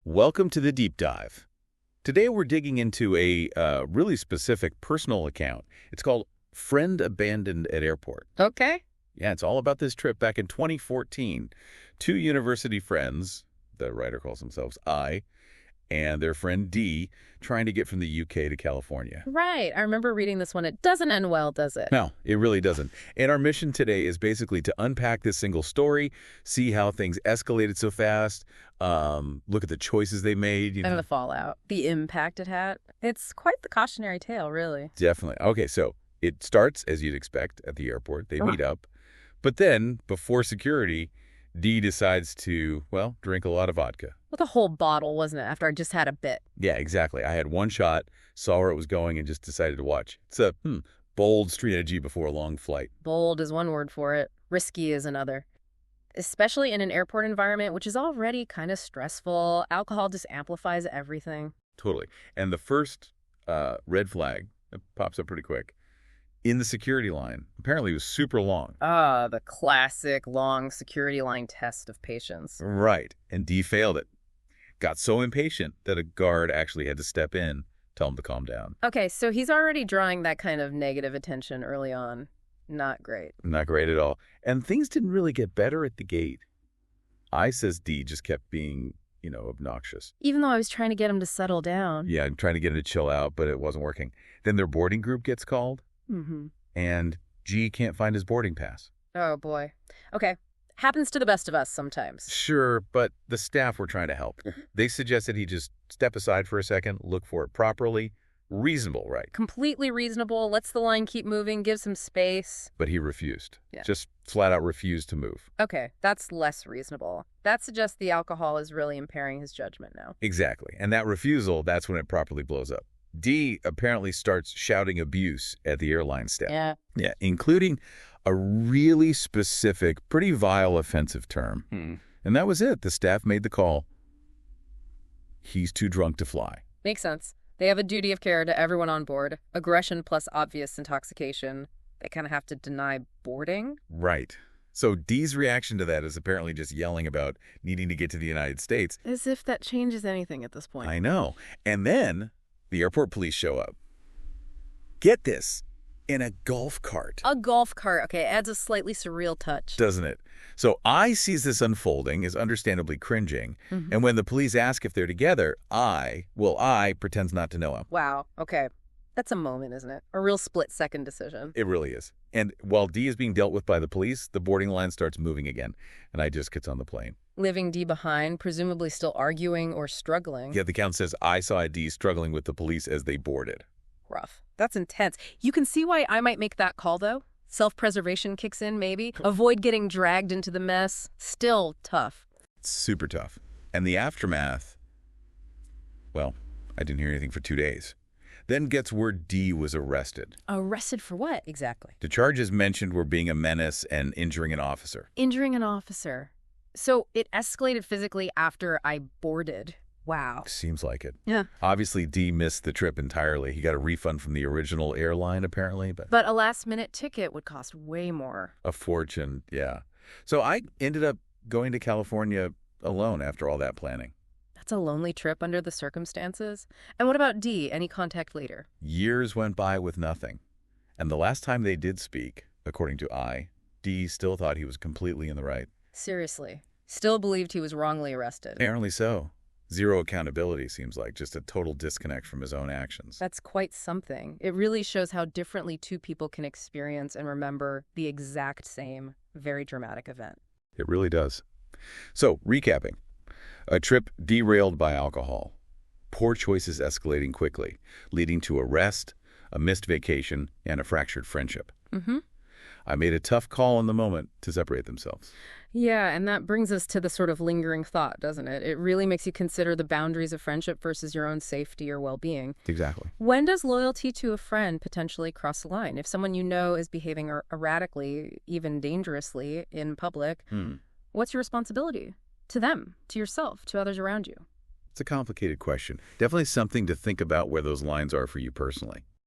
Welcome to the deep dive. Today we're digging into a really specific personal account. It's called Friend Abandoned at Airport. Okay. Yeah, it's all about this trip back in 2014. Two university friends, the writer calls themselves I, and their friend D, trying to get from the UK to California. Right. I remember reading this one. It doesn't end well, does it? No, it really doesn't. And our mission today is basically to unpack this single story, see how things escalated so fast, look at the choices they made. And the fallout, the impact it had. It's quite the cautionary tale, really. Definitely. Okay, so it starts, as you'd expect, at the airport. They meet up. But then, before security, Dee decides to, well, drink a lot of vodka. Well, the whole bottle, wasn't it, after I just had a bit? Yeah, exactly. I had one shot, saw where it was going, and just decided to watch. It's a bold street energy before a long flight. Bold is one word for it. Risky is another. Especially in an airport environment, which is already kind of stressful. Alcohol just amplifies everything. Totally. And the first red flag, it pops up pretty quick, in the security line, apparently it was super long. Ah, the classic long security line test of patience. Right. And Dee failed it. Got so impatient that a guard actually had to step in, tell him to calm down. Okay, so he's already drawing that kind of negative attention early on. Not great. Not great at all. And things didn't really get better at the gate. I says Dee just kept being, obnoxious. Even though I was trying to get him to settle down. Yeah, I'm trying to get him to chill out, but it wasn't working. Then their boarding group gets called, and G can't find his boarding pass. Oh, boy. Okay. Happens to the best of us sometimes. Sure, but the staff were trying to help. They suggested he just step aside for a second, look for it properly. Reasonable, right? Completely reasonable. Lets the line keep moving, gives him space. But he refused. Yeah. Just flat out refused to move. Okay, that's less reasonable. That suggests the alcohol is really impairing his judgment now. Exactly. And that refusal, that's when it properly blows up. D apparently starts shouting abuse at the airline staff. Yeah, including a really specific, pretty vile offensive term. And that was it. The staff made the call. He's too drunk to fly. Makes sense. They have a duty of care to everyone on board. Aggression plus obvious intoxication. They kind of have to deny boarding. Right. So Dee's reaction to that is apparently just yelling about needing to get to the United States. As if that changes anything at this point. I know. And then the airport police show up. Get this, in a golf cart. A golf cart. Okay, adds a slightly surreal touch. Doesn't it? So I sees this unfolding, is understandably cringing. And when the police ask if they're together, I pretends not to know him. Wow. Okay. That's a moment, isn't it? A real split-second decision. It really is. And while D is being dealt with by the police, the boarding line starts moving again. And I just gets on the plane. Leaving D behind, presumably still arguing or struggling. Yeah, the count says, I saw D struggling with the police as they boarded. Rough. That's intense. You can see why I might make that call, though. Self-preservation kicks in, maybe. Avoid getting dragged into the mess. Still tough. Super tough. And the aftermath, well, I didn't hear anything for 2 days. Then gets word D was arrested. Arrested for what, exactly? The charges mentioned were being a menace and injuring an officer. Injuring an officer. So it escalated physically after I boarded. Wow. Seems like it. Yeah. Obviously, D missed the trip entirely. He got a refund from the original airline, apparently. But a last-minute ticket would cost way more. A fortune, yeah. So I ended up going to California alone after all that planning. That's a lonely trip under the circumstances. And what about D? Any contact later? Years went by with nothing. And the last time they did speak, according to I, D still thought he was completely in the right. Seriously. Still believed he was wrongly arrested. Apparently so. Zero accountability, seems like. Just a total disconnect from his own actions. That's quite something. It really shows how differently two people can experience and remember the exact same, very dramatic event. It really does. So, recapping. A trip derailed by alcohol. Poor choices escalating quickly, leading to arrest, a missed vacation, and a fractured friendship. I made a tough call in the moment to separate themselves. Yeah, and that brings us to the sort of lingering thought, doesn't it? It really makes you consider the boundaries of friendship versus your own safety or well-being. Exactly. When does loyalty to a friend potentially cross the line? If someone you know is behaving erratically, even dangerously in public, what's your responsibility? To them, to yourself, to others around you? It's a complicated question. Definitely something to think about where those lines are for you personally.